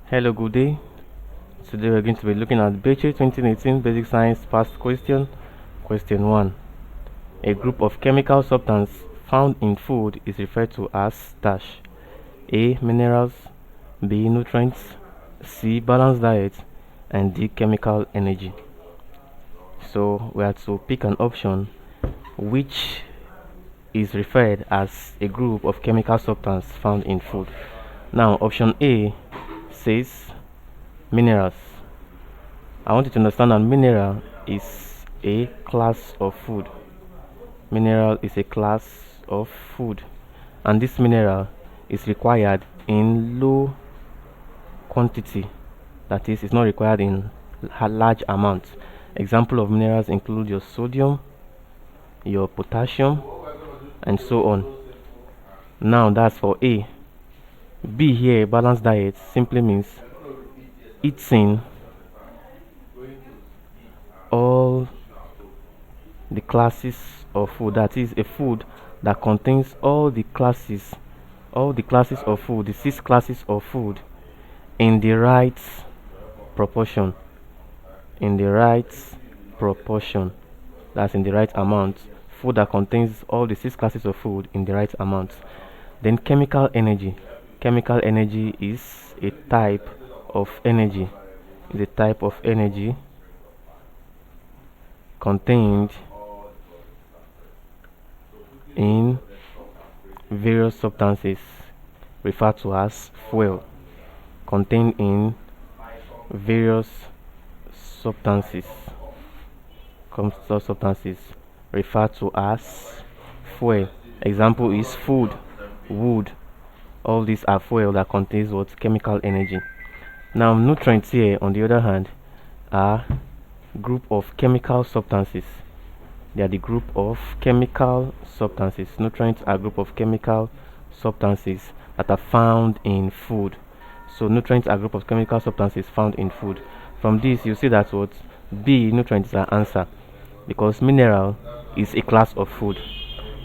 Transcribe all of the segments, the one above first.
Hello, good day. Today we're going to be looking at BECE 2018 Basic Science Past Question. Question 1. A group of chemical substances found in food is referred to as dash. A. Minerals, B. Nutrients, C. Balanced diet, and D. Chemical energy. So we have to pick an option which is referred as a group of chemical substances found in food. Now option A says minerals. I want you to understand that mineral is a class of food. Mineral is a class of food, and this mineral is required in low quantity. That is, it's not required in large amounts. Example of minerals include your sodium, your potassium, and so on. Now that's for A. B here, balanced diet, simply means eating all the classes of food. That is a food that contains all the classes of food, the 6 classes of food, in the right proportion. That's in the right amount. Food that contains all the 6 classes of food in the right amount. Then chemical energy. Chemical energy is a type of energy. Contained in various substances referred to as fuel. Contained in various substances referred to as fuel. Example is food, wood. All these are fuel that contains what? Chemical energy. Now nutrients here, on the other hand, are group of chemical substances. They are the group of chemical substances. Nutrients are group of chemical substances that are found in food. So nutrients are group of chemical substances found in food. From this, you see that what B, nutrients, are answer, because mineral is a class of food.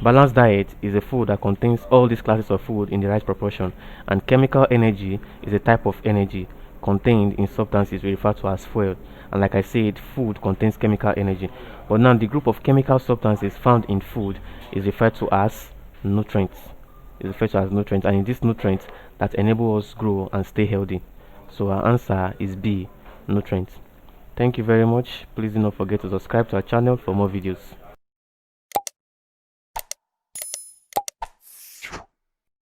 Balanced diet is a food that contains all these classes of food in the right proportion, and chemical energy is a type of energy contained in substances we refer to as fuel. And like I said, food contains chemical energy. But now the group of chemical substances found in food is referred to as nutrients. And in these nutrients that enable us grow and stay healthy. So our answer is B, nutrients. Thank you very much. Please do not forget to subscribe to our channel for more videos.